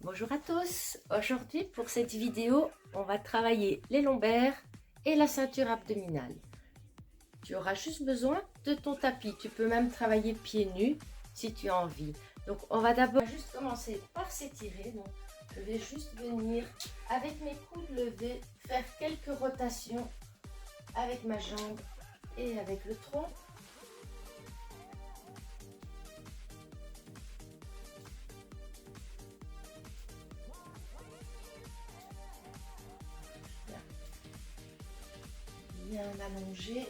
Bonjour à tous, aujourd'hui pour cette vidéo on va travailler les lombaires et la ceinture abdominale. Tu auras juste besoin de ton tapis, tu peux même travailler pieds nus si tu as envie. Donc on va d'abord juste commencer par s'étirer. Donc je vais juste venir avec mes coudes levés faire quelques rotations avec ma jambe et avec le tronc. Bien allongé.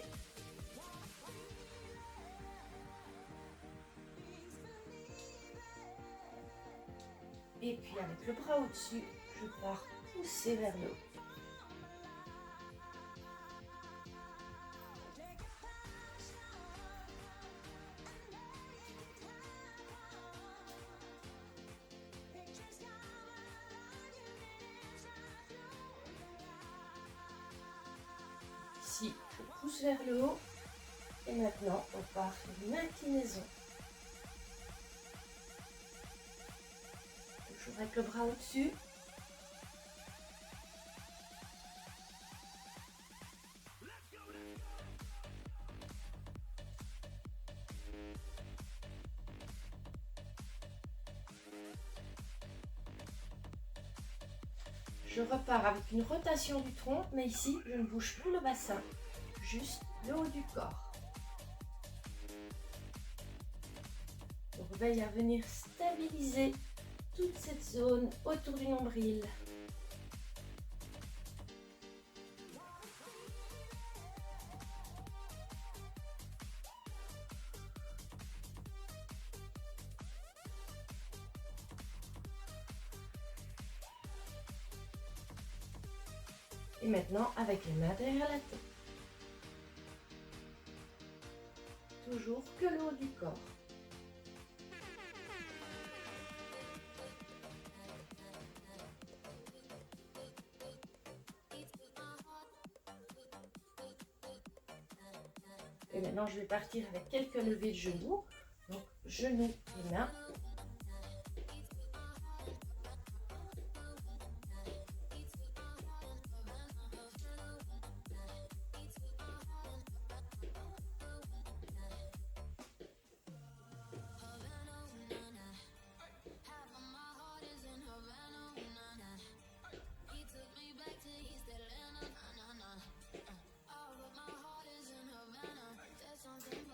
Et puis avec le bras au-dessus, je pars pousser vers le haut. Ici, je pousse vers le haut. Et maintenant, on part sur une inclinaison. Toujours avec le bras au-dessus. Je repars avec une rotation du tronc, mais ici, je ne bouge plus le bassin, juste le haut du corps. Donc, veille à venir stabiliser toute cette zone autour du nombril. Et maintenant, avec les mains derrière la tête. Toujours que le haut du corps. Et maintenant, je vais partir avec quelques levées de genoux. Donc, genoux et mains.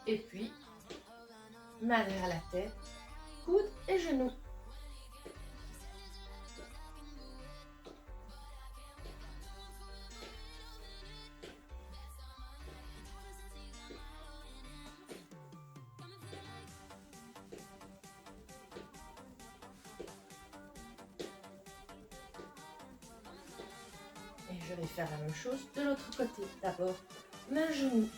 Et puis, main derrière la tête, coude et genoux. Et je vais faire la même chose de l'autre côté. D'abord, main, genou.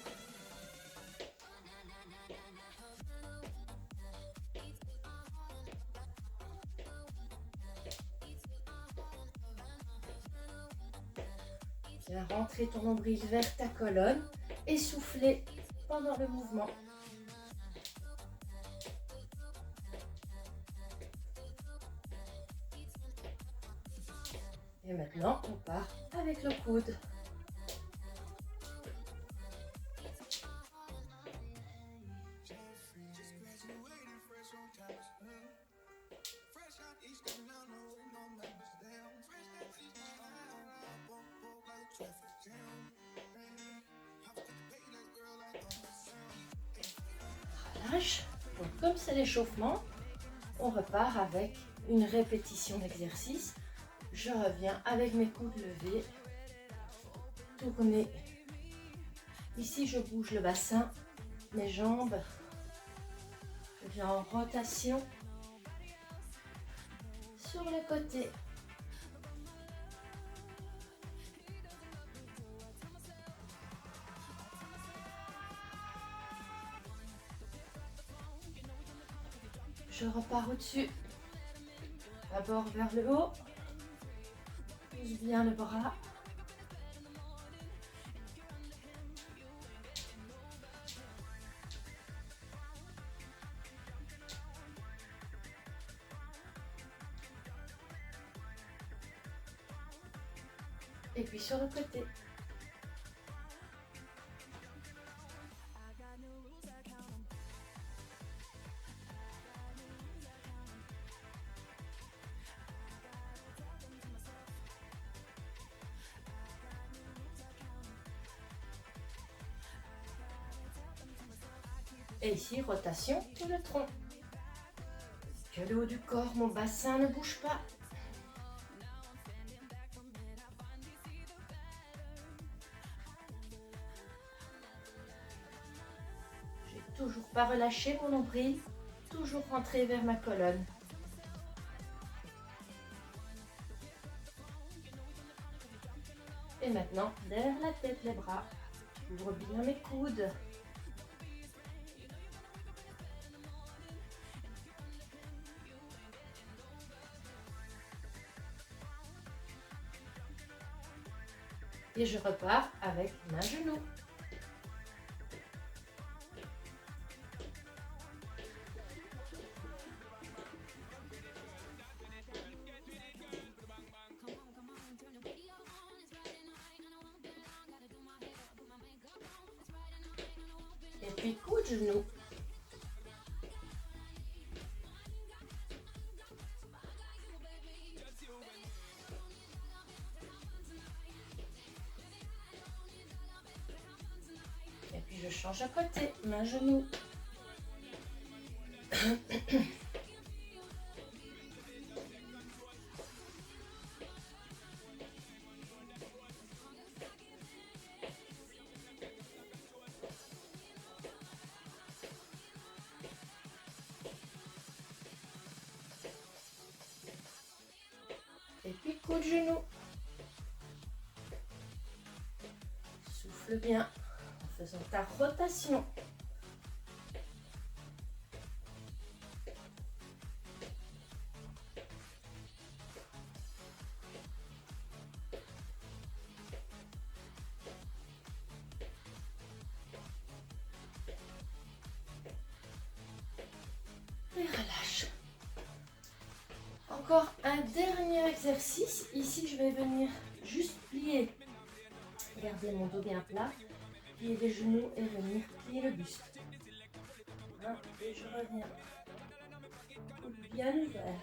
Viens rentrer ton nombril vers ta colonne et souffler pendant le mouvement. Et maintenant, on part avec le coude. Relâche. Donc, comme c'est l'échauffement, on repart avec une répétition d'exercice. Je reviens avec mes coudes levés, tourner. Ici, je bouge le bassin, mes jambes. Je viens en rotation sur le côté. Je repars au-dessus. D'abord vers le haut. Pousse bien le bras. et puis sur le côté. Et ici, rotation sur le tronc. Que le haut du corps, mon bassin ne bouge pas. J'ai toujours pas relâché mon nombril, toujours rentré vers ma colonne. Et maintenant, derrière la tête, les bras. J'ouvre bien mes coudes. Et je repars avec main genou. Et puis coup de genou. Et puis je change à côté, main genou. Et puis coup de genou. Souffle bien en faisant ta rotation. Et relâche. Encore un dernier exercice. Ici, je vais venir juste plier. Garder mon dos bien plat. Plier les genoux et venir plier le buste. Et je reviens. Bien ouvert.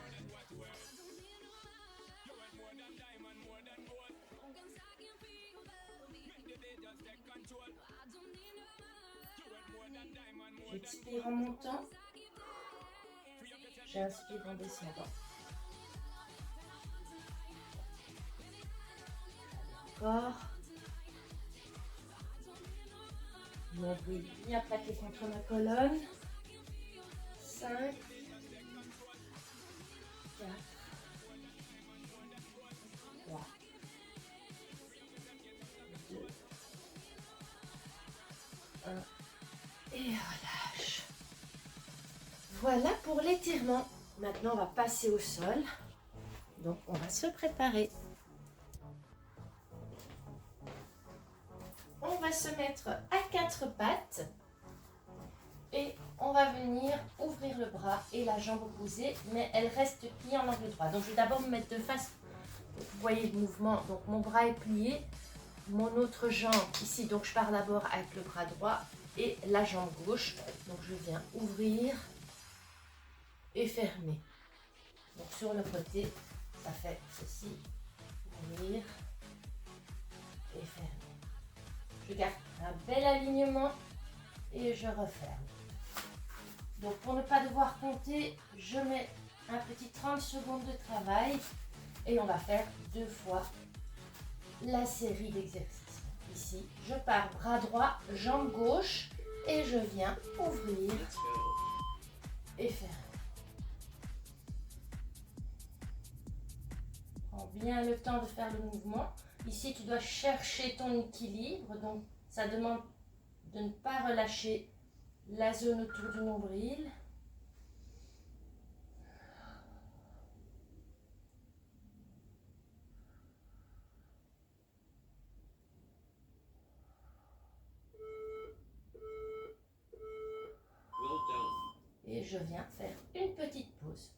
J'expire en montant. J'inspire en descendant. Encore. Mon nombril bien plaqué contre ma colonne. 5, 4, 3, 2, 1 et relâche. Voilà pour l'étirement. Maintenant, on va passer au sol. Donc, on va se préparer. On va se mettre à 4 pattes et on va venir ouvrir le bras et la jambe opposée, mais elle reste pliée en angle droit. Donc, je vais d'abord me mettre de face. Vous voyez le mouvement. Donc, mon bras est plié. Mon autre jambe ici. Donc, je pars d'abord avec le bras droit et la jambe gauche. Donc, je viens ouvrir et fermer. Donc, sur le côté, ça fait ceci. Ouvrir et fermer. Je garde un bel alignement et je referme. Donc pour ne pas devoir compter, je mets un petit 30 secondes de travail et on va faire 2 fois la série d'exercices. Ici, je pars bras droit, jambe gauche et je viens ouvrir et fermer. Prends bien le temps de faire le mouvement. Ici, tu dois chercher ton équilibre, donc ça demande de ne pas relâcher la zone autour du nombril. Et je viens faire une petite pause.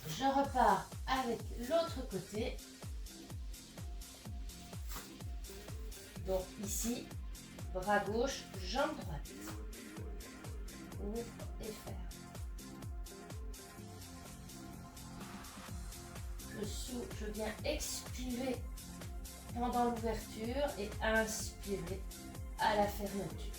Je repars avec l'autre côté. Donc ici, bras gauche, jambe droite. Ouvre et ferme. Je viens expirer pendant l'ouverture et inspirer à la fermeture.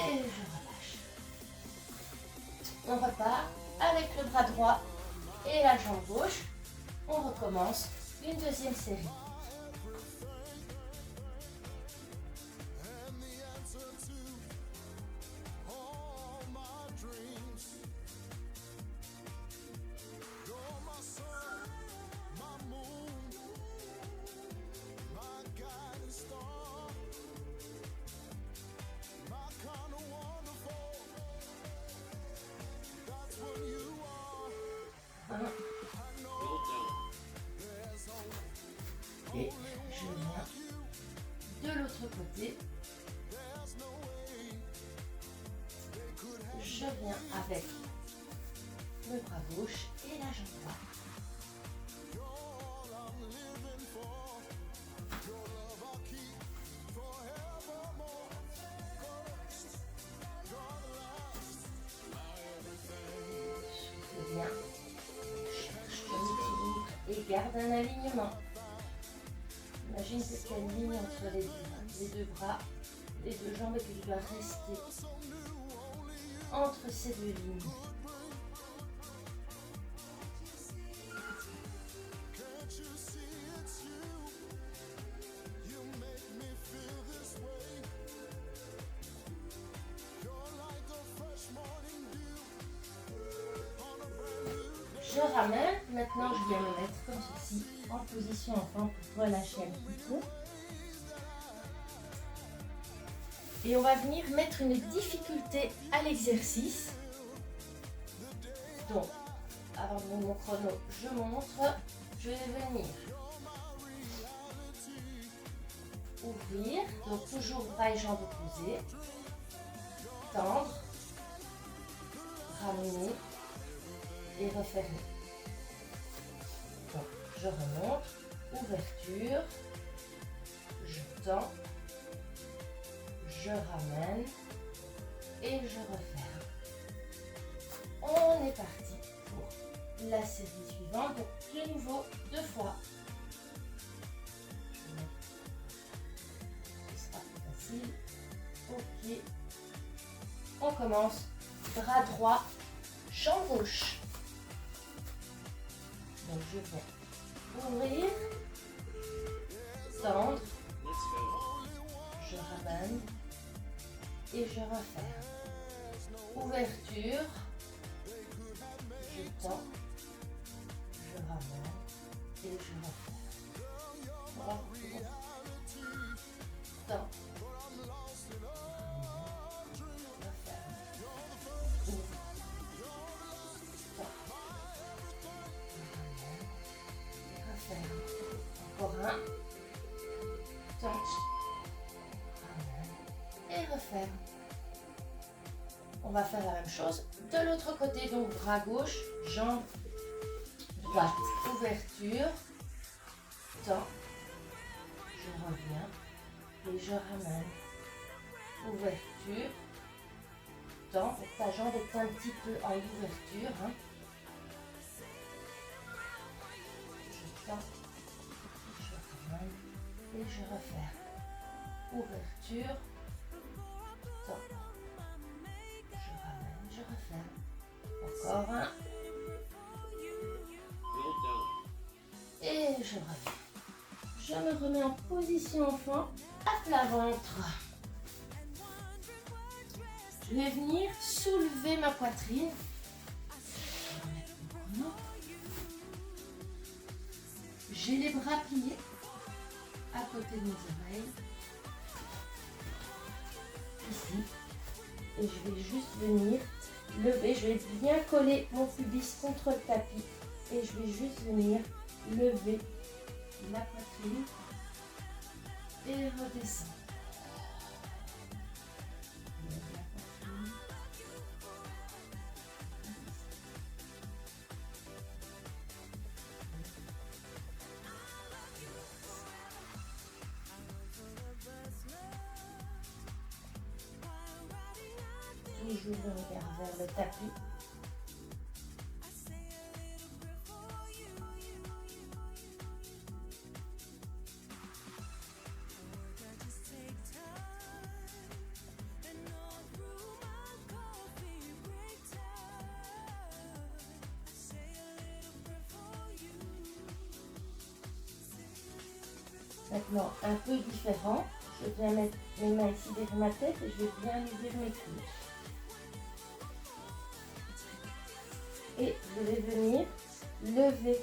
Et je relâche. On repart avec le bras droit et la jambe gauche. On recommence une deuxième série. Et je viens de l'autre côté. Je viens avec le bras gauche et la jambe droite. Je viens, cherche ton équilibre et garde un alignement. Imagine que tu as une ligne entre les deux bras, les deux jambes et que tu dois rester entre ces deux lignes. Je ramène, maintenant je viens me mettre comme ceci, en position enfant pour relâcher un petit peu. Et on va venir mettre une difficulté à l'exercice. Donc, avant de mettre mon chrono, je montre, je vais venir ouvrir, donc toujours bras et jambes opposés, tendre, ramener et refermer. Donc, je remonte, ouverture, je tends, je ramène et je referme. On est parti pour la série suivante, donc de nouveau 2 fois. Ce sera plus facile. Ok. On commence. Bras droit, jambe gauche. Donc je vais ouvrir, tendre, je ramène et je referme. Ouverture, je tends, je ramène et je referme. Bras, tends, encore un, tends, ramène et referme. On va faire la même chose de l'autre côté, donc bras gauche, jambe droite, ouverture, tends, je reviens et je ramène, ouverture, tends, ta jambe est un petit peu en ouverture, hein. Je tends, je ramène et je referme, ouverture, tends, je ramène, je referme, encore un, et je reviens. Je me remets en position enfant, à plat ventre. Je vais venir soulever ma poitrine. J'ai les bras pliés à côté de mes oreilles. Ici. Et je vais juste venir lever. Je vais bien coller mon pubis contre le tapis. Et je vais juste venir lever la poitrine et redescends. Toujours le regard vers le tapis. Maintenant, un peu différent, je viens mettre mes mains ici derrière ma tête et je vais bien ouvrir mes cuisses. Et je vais venir lever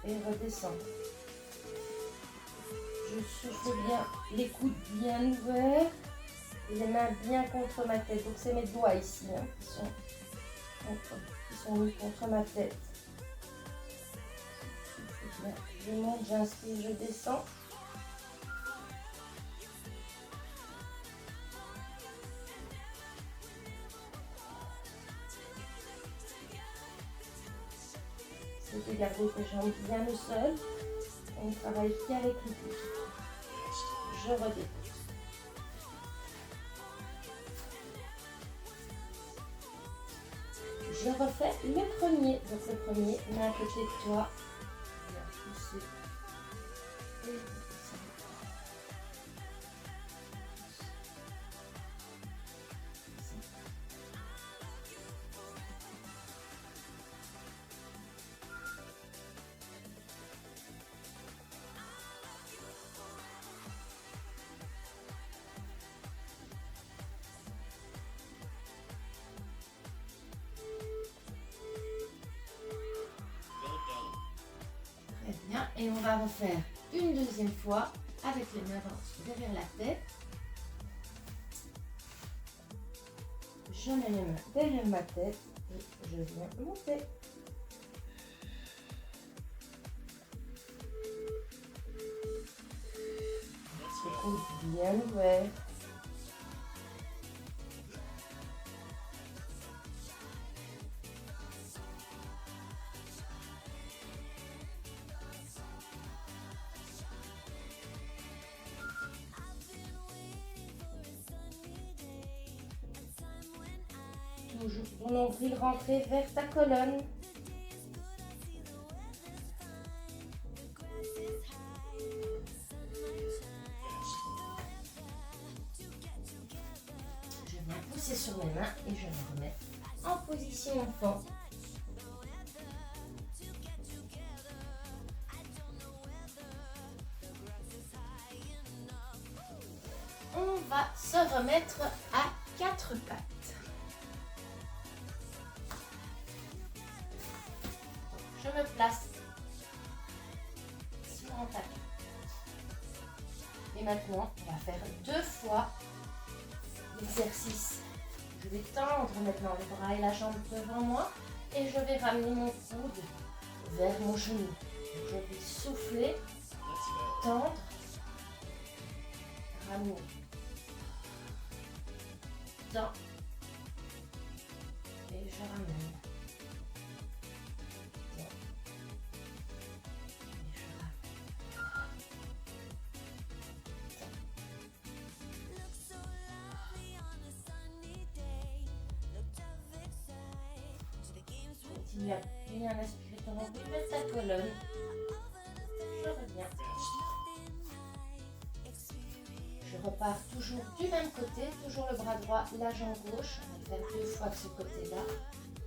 et redescendre. Je souffle bien, les coudes bien ouverts et les mains bien contre ma tête. Donc c'est mes doigts ici hein, qui sont mis contre ma tête. Je monte, j'inspire, je descends. C'est de garder tes jambes bien au sol. On travaille qu'avec le pouce. Je redépose. Je refais le premier. Donc le premier, main à côté de toi. Bien pousser. Et redescendre. Très bien. Et on va refaire une deuxième fois avec les mains derrière la tête. Je mets les mains derrière ma tête et je viens monter. Les coudes bien ouverts. Toujours ton nombril rentré vers ta colonne. Je viens pousser sur mes mains et je me remets en position enfant. On va se remettre à quatre pattes. Je me place sur mon tapis. Et maintenant, on va faire 2 fois l'exercice. Je vais tendre maintenant le bras et la jambe devant moi et je vais ramener mon coude vers mon genou. Donc, je vais souffler, tendre, ramener, tendre et je ramène. Continue à bien aspirer ton nombril vers ta colonne. Je reviens. Je repars toujours du même côté, toujours le bras droit, la jambe gauche. On va faire 2 fois de ce côté-là.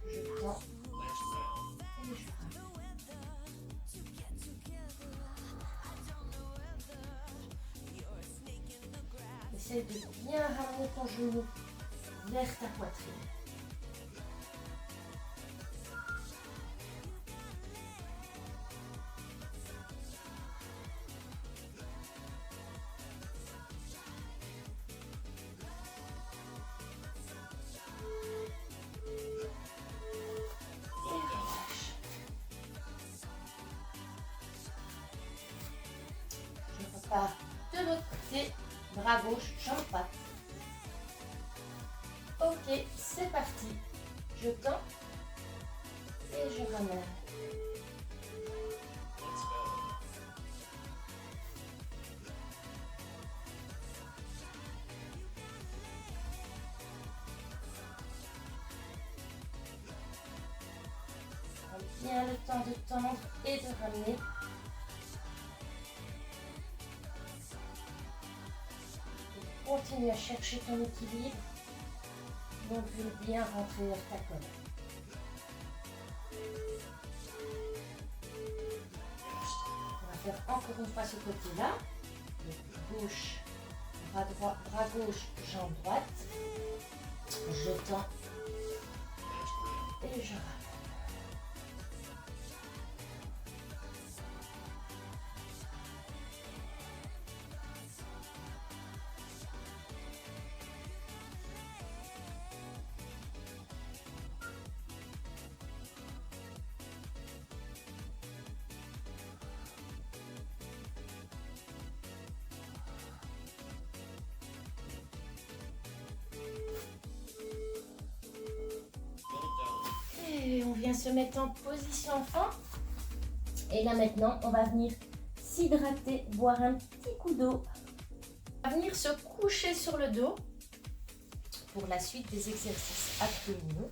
Je tends et je ramène. Essaye de bien ramener ton genou vers ta poitrine. bras gauche, jambe droite. Ok, c'est parti. Je tends et je ramène. Prends bien le temps de tendre et de ramener. Continue à chercher ton équilibre. Donc, je vais bien rentrer vers ta colonne. On va faire encore une fois ce côté-là. Gauche, bras droit, bras gauche, jambe droite. Je tends et je ramène. Et on vient se mettre en position enfant. Et là maintenant, on va venir s'hydrater, boire un petit coup d'eau. On va venir se coucher sur le dos pour la suite des exercices abdominaux.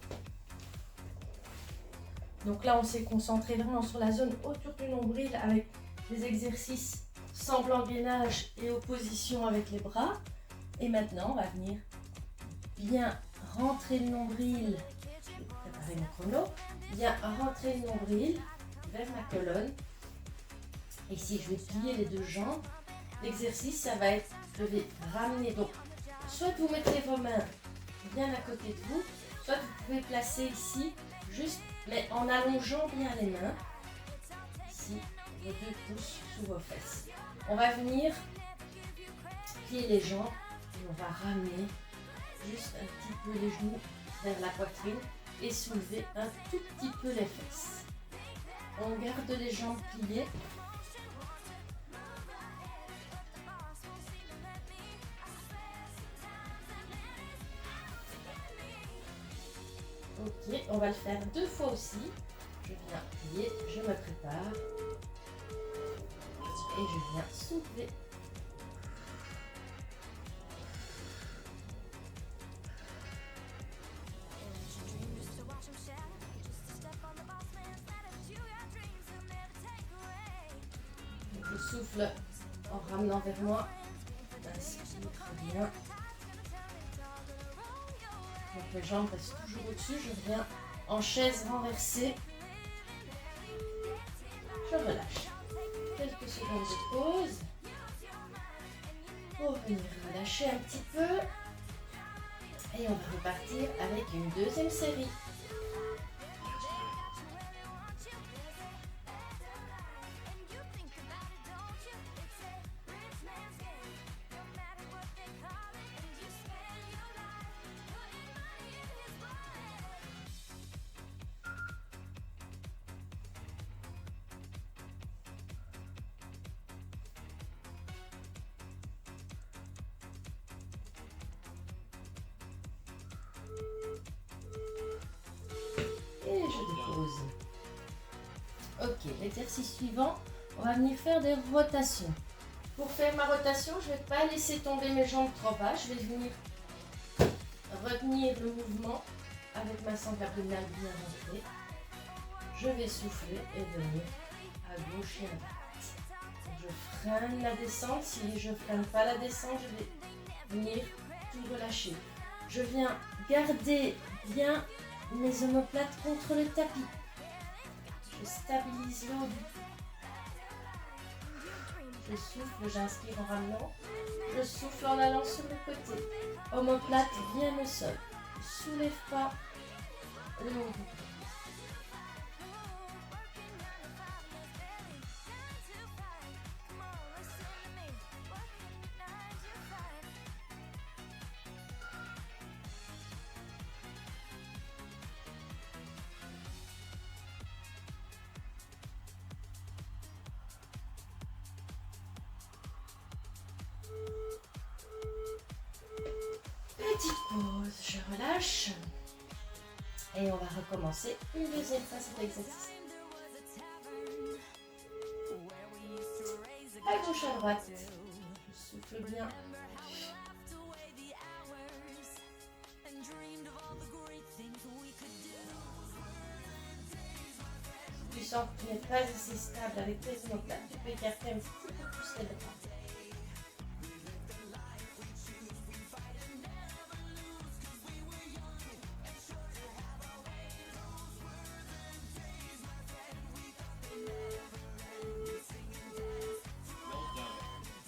Donc là, on s'est concentré vraiment sur la zone autour du nombril avec des exercices sans gainage et opposition avec les bras. Et maintenant, on va venir bien rentrer le nombril. Je vais préparer mon chrono. Bien rentrer le nombril vers ma colonne. Ici, je vais plier les deux jambes. L'exercice, ça va être, je vais ramener. Donc, soit vous mettez vos mains bien à côté de vous, soit vous pouvez placer ici, juste, mais en allongeant bien les mains. Ici, vos deux pouces sous vos fesses. On va venir plier les jambes et on va ramener juste un petit peu les genoux vers la poitrine et soulever un tout petit peu les fesses. On garde les jambes pliées. Ok, on va le faire deux fois aussi. Je viens plier, je me prépare. Et je viens soulever. Je souffle en ramenant vers moi. Inspire, très bien. Donc les jambes restent toujours au-dessus. Je viens en chaise renversée. Je relâche. Quelques secondes de pause. Pour venir relâcher un petit peu. Et on va repartir avec une deuxième série. Et je dépose. Ok, l'exercice suivant, on va venir faire des rotations. Pour faire ma rotation, je ne vais pas laisser tomber mes jambes trop bas. Je vais venir retenir le mouvement avec ma sangle abdominale bien rentrée. Je vais souffler et venir à gauche et à droite. Je freine la descente. Si je ne freine pas la descente, je vais venir tout relâcher. Je viens garder bien mes omoplates contre le tapis. Je stabilise le haut du cou. Je souffle, j'inspire en ramenant. Je souffle en allant sur le côté. Omoplate bien au sol. Je ne soulève pas le haut du cou. Petite pause, je relâche. Et on va recommencer une deuxième fois cet exercice. À gauche, à droite. Je souffle bien. Tu sens que tu n'es pas assez stable avec tes omoplates, tu peux écarter un petit peu plus les bras.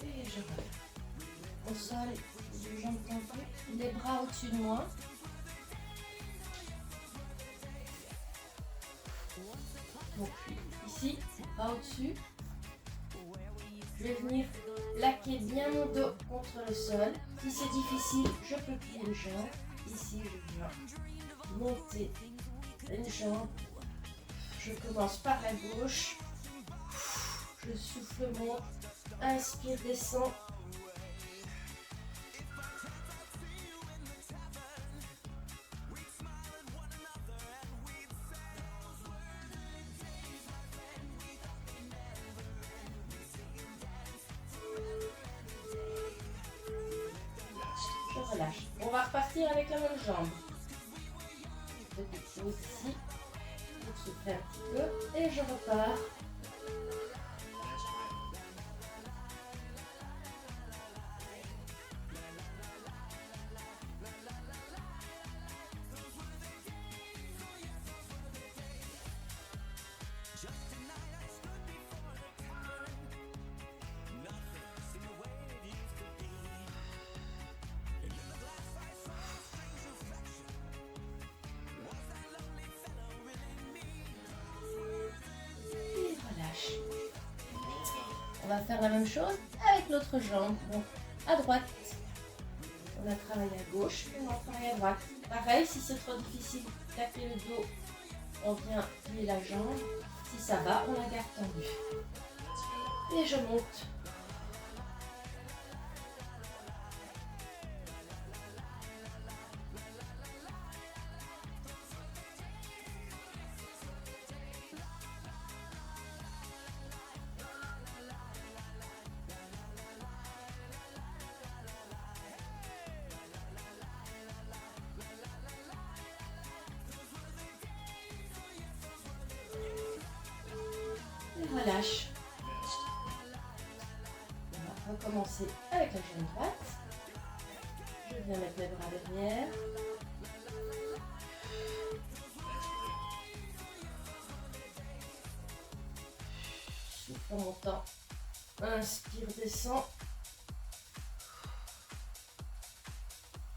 Et je relâche. Au sol, les jambes tendues, les bras au-dessus de moi. Donc ici, bras au-dessus. Je vais venir plaquer bien mon dos contre le sol. Si c'est difficile, je peux plier une jambe. Ici, je viens monter une jambe. Je commence par la gauche. Je souffle, monte. Inspire, descend. Je relâche. On va repartir avec la même jambe. Petite chose ici. Pour souffler un petit peu. Et je repars. On va faire la même chose avec l'autre jambe. Donc à droite, on a travaillé à gauche, et on va travailler à droite. Pareil, si c'est trop difficile, plaquer le dos, on vient plier la jambe. Si ça va, on la garde tendue. Et je monte. Relâche. On va recommencer avec la jambe droite. Je viens mettre mes bras derrière. Souffle en montant. Inspire, descend.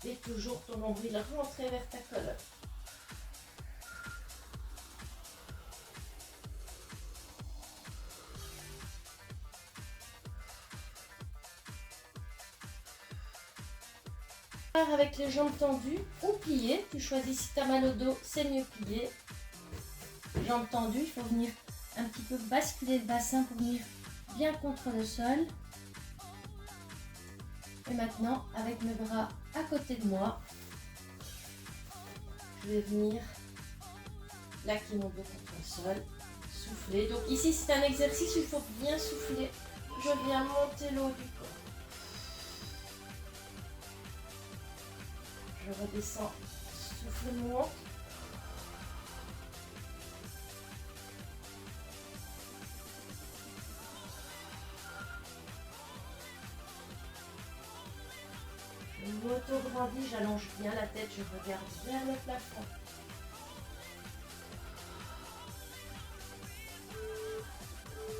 Et toujours ton nombril rentré vers ta colonne. Avec les jambes tendues ou pliées, tu choisis. Si tu as mal au dos, c'est mieux plié. Jambes tendues, il faut venir un petit peu basculer le bassin pour venir bien contre le sol. Et maintenant, avec mes bras à côté de moi, je vais venir plaquer mon dos contre le sol, souffler. Donc ici, c'est un exercice où il faut bien souffler. Je viens monter le haut du corps. Je redescends, souffle, monte. Je m'auto-grandis, j'allonge bien la tête, je regarde vers le plafond.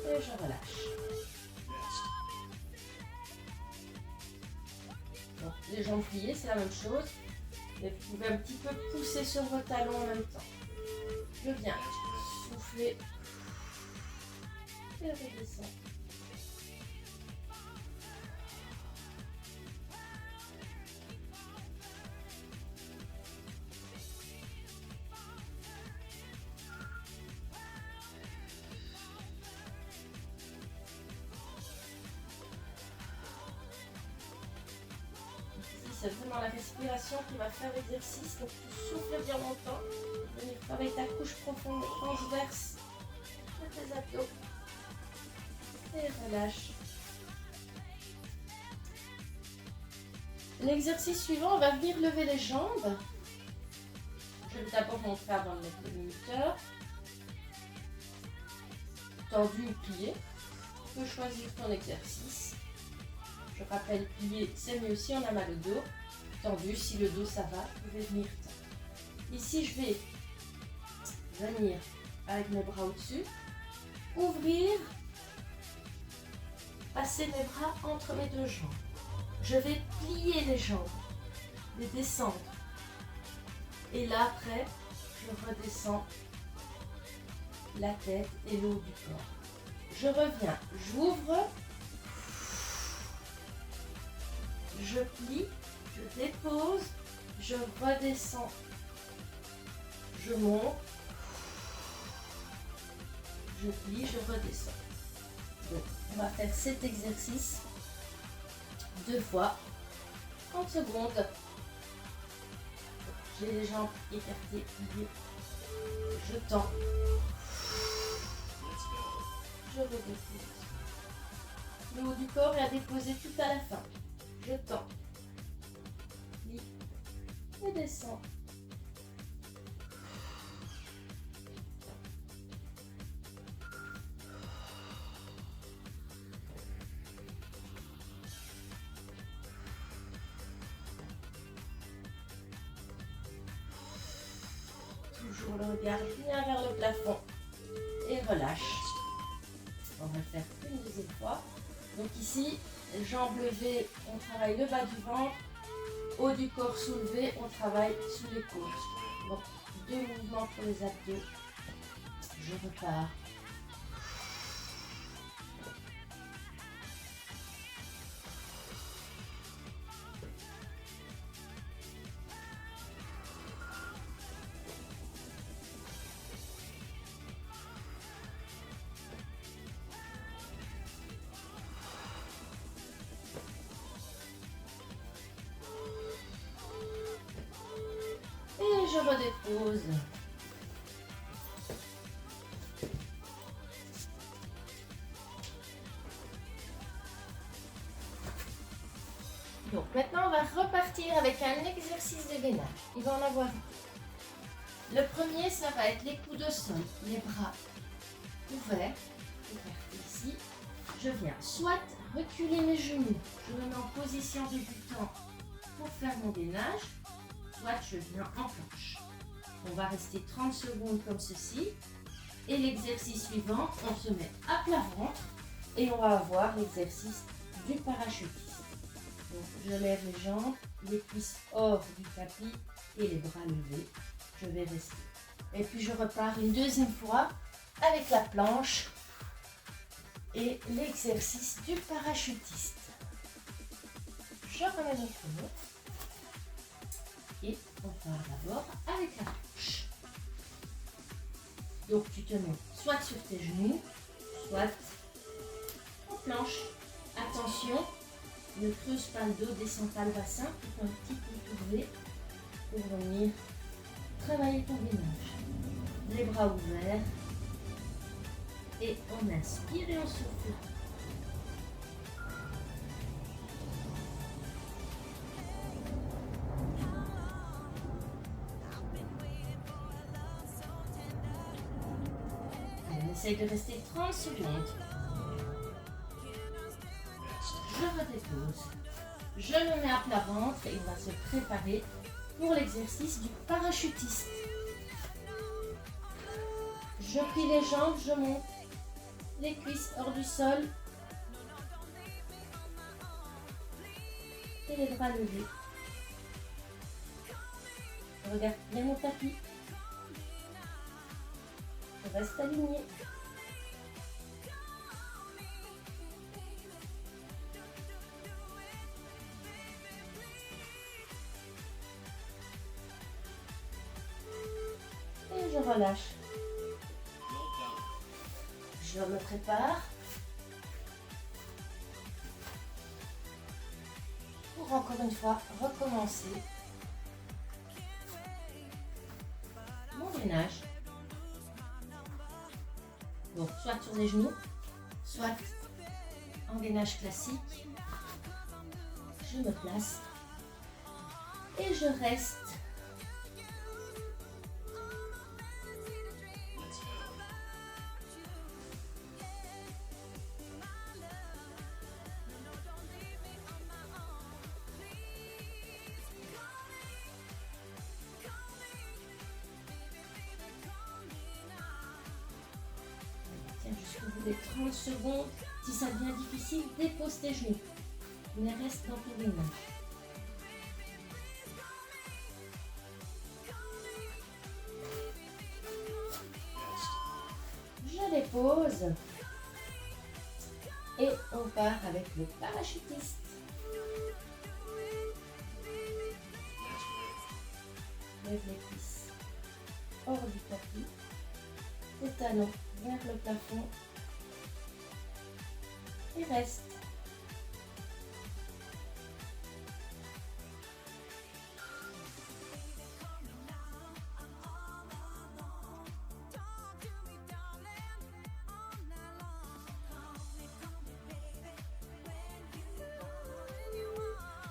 Et je relâche. Donc, les jambes pliées, c'est la même chose. Mais vous pouvez un petit peu pousser sur vos talons en même temps. Je viens souffler et redescendre. c'est vraiment la respiration qui va faire l'exercice. Donc tu souffles bien longtemps. Venir travailler ta couche profonde transverse de tes abdos. Et relâche. L'exercice suivant, on va venir lever les jambes. Je vais d'abord montrer avant de mettre le minuteur. Tendu ou plié. Tu peux choisir ton exercice. Je rappelle, plié, c'est mieux si on a mal au dos. Tendu, si le dos ça va, vous pouvez venir tendre. Ici, je vais venir avec mes bras au-dessus, ouvrir, passer mes bras entre mes deux jambes. Je vais plier les jambes, les descendre. Et là, après, je redescends la tête et le haut du corps. Je reviens, j'ouvre, je plie, je dépose, je redescends, je monte, je plie, je redescends. Donc, on va faire cet exercice 2 fois, 30 secondes. J'ai les jambes écartées, pliées. Je tends. Je redépose. Le haut du corps est à déposer tout à la fin. Je tends. Plie. Et descends. Toujours le regard bien vers le plafond et relâche. On va faire une deuxième fois. Donc ici, jambes levées, on travaille le bas du ventre. Haut du corps soulevé, on travaille sous les côtes. Donc 2 mouvements pour les abdos. Je repars. Et je redépose. Donc maintenant on va repartir avec un exercice de gainage. Il va en avoir deux. Le premier, ça va être les coudes au sol, les bras ouverts, ici. Je viens soit reculer mes genoux, je me mets en position débutant pour faire mon gainage, soit je viens en planche. On va rester 30 secondes comme ceci. Et l'exercice suivant, on se met à plat ventre et on va avoir l'exercice du parachutiste. Donc, je lève les jambes, les cuisses hors du tapis et les bras levés. Je vais rester. Et puis je repars une deuxième fois avec la planche et l'exercice du parachutiste. Je remets mon chrono et on part d'abord avec la planche. Donc tu te mets soit sur tes genoux, soit en planche. Attention, ne creuse pas le dos, descends pas le bassin, tout un petit peu tourné pour venir travailler ton gainage. Les bras ouverts et on inspire et on souffle. On essaye de rester 30 secondes. Je redépose. Je me mets à plat ventre et on va se préparer pour l'exercice du parachutiste. Je plie les jambes, je monte les cuisses hors du sol et les bras levés. Je regarde bien mon tapis. Je reste aligné. Et je relâche. Je me prépare pour encore une fois recommencer mon gainage. Donc soit sur les genoux, soit en gainage classique. Je me place et je reste. Tiens, jusqu'au bout des 30 secondes. Si ça devient difficile, dépose tes genoux. Mais reste dans ton gainage. Je les pose. Et on part avec le parachutiste. Lève les cuisses hors du tapis. Les talons vers le plafond. Et reste.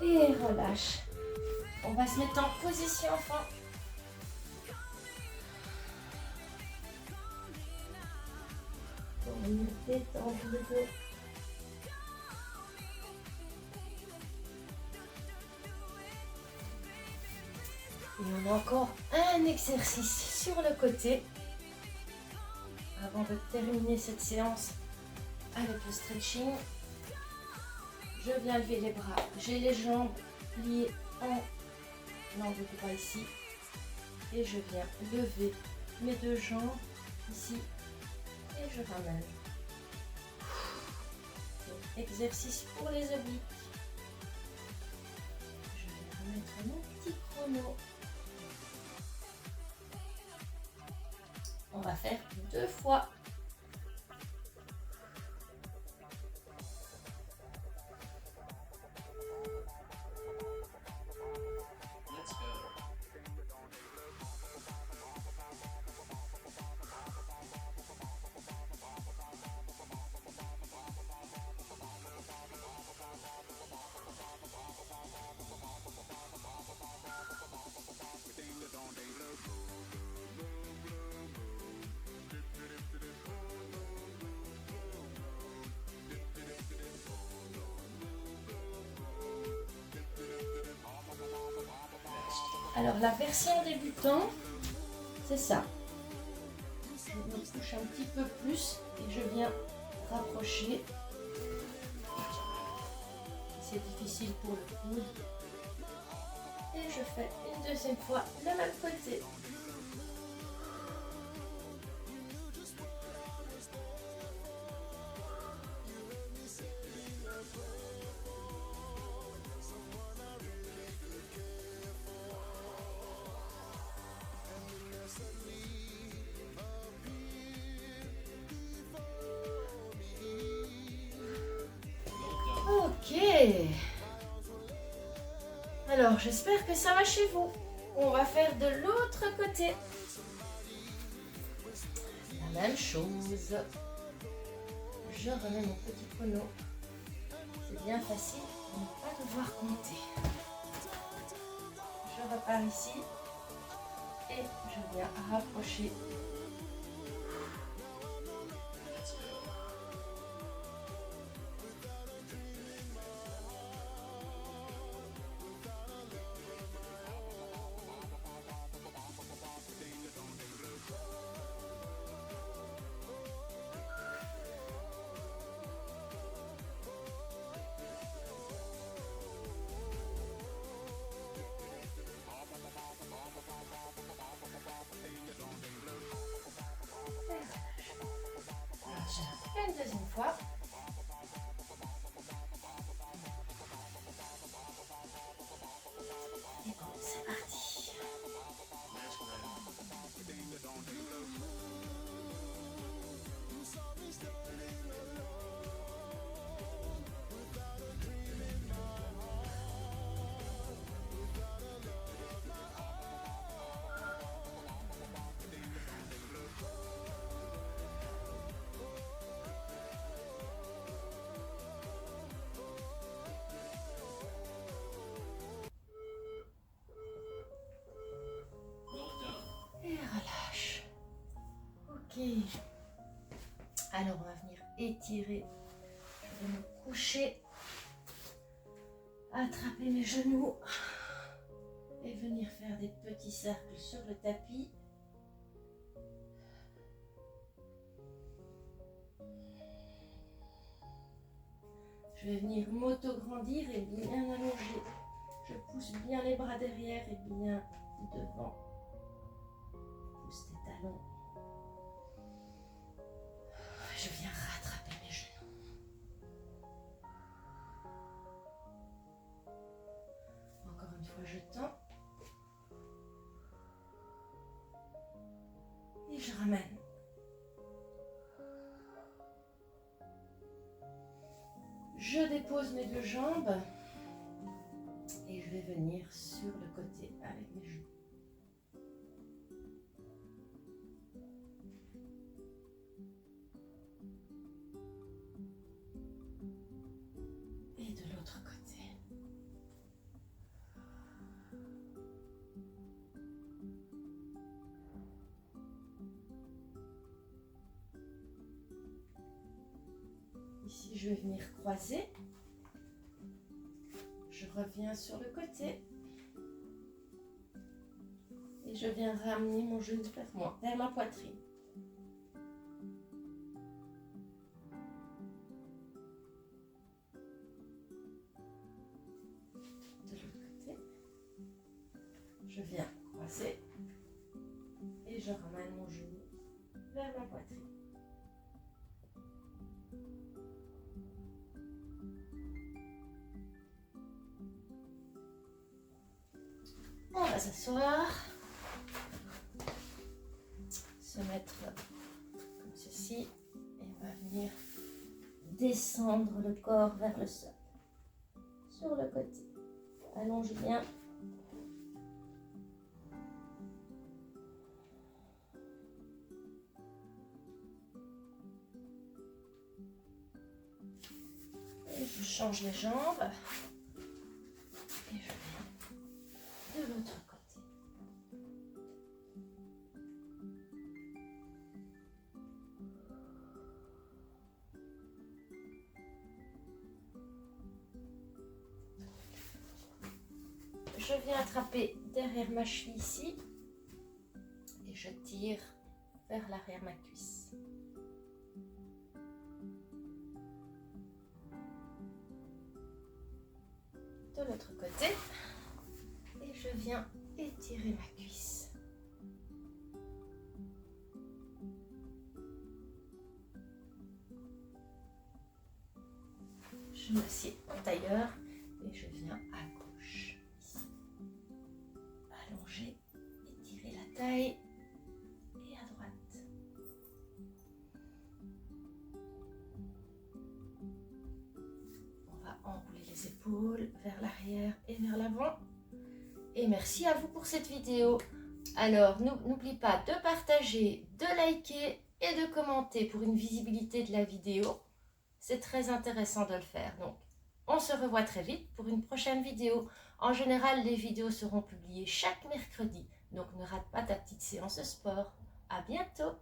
Et relâche. On va se mettre en position enfant. Pour mieux détendre le dos. Et on a encore un exercice sur le côté avant de terminer cette séance avec le stretching. Je viens lever les bras, j'ai les jambes pliées en angle droit ici et je viens lever mes deux jambes ici et je ramène. Donc, exercice pour les obliques. Je vais remettre mon petit chrono. On va faire 2 fois. Alors la version débutant, c'est ça. Je me couche un petit peu plus et je viens rapprocher. C'est difficile pour le coude. Et je fais une deuxième fois le même côté. Ok. Alors, j'espère que ça va chez vous. On va faire de l'autre côté. La même chose. Je remets mon petit chrono. C'est bien facile de ne pas devoir compter. Je repars ici. Et je viens rapprocher. étirer. Je vais me coucher, attraper mes genoux et venir faire des petits cercles sur le tapis. Je vais venir m'auto-grandir et bien allonger. Je pousse bien les bras derrière et bien devant. Pousse tes talons. Je viens rattraper mes genoux. Encore une fois, je tends. Et je ramène. Je dépose mes deux jambes et je vais venir sur le côté avec mes genoux. Et de l'autre côté. Ici, je vais venir croiser. Je reviens sur le côté. Et je viens ramener mon genou vers moi, vers ma poitrine. De l'autre côté. Je viens croiser. Et je ramène mon genou vers ma poitrine. On va s'asseoir, se mettre comme ceci et on va venir descendre le corps vers le sol, sur le côté. Allonge bien. Et je change les jambes et je viens de l'autre côté. Je viens attraper derrière ma cheville ici et je tire vers l'arrière ma cuisse. De l'autre côté et je viens étirer ma cuisse. Je m'assieds en tailleur et je viens à gauche. Allonger, étirer la taille et à droite. On va enrouler les épaules vers l'arrière et vers l'avant. Et merci à vous pour cette vidéo. Alors, n'oublie pas de partager, de liker et de commenter pour une visibilité de la vidéo. C'est très intéressant de le faire. Donc, on se revoit très vite pour une prochaine vidéo. En général, les vidéos seront publiées chaque mercredi. Donc, ne rate pas ta petite séance sport. À bientôt!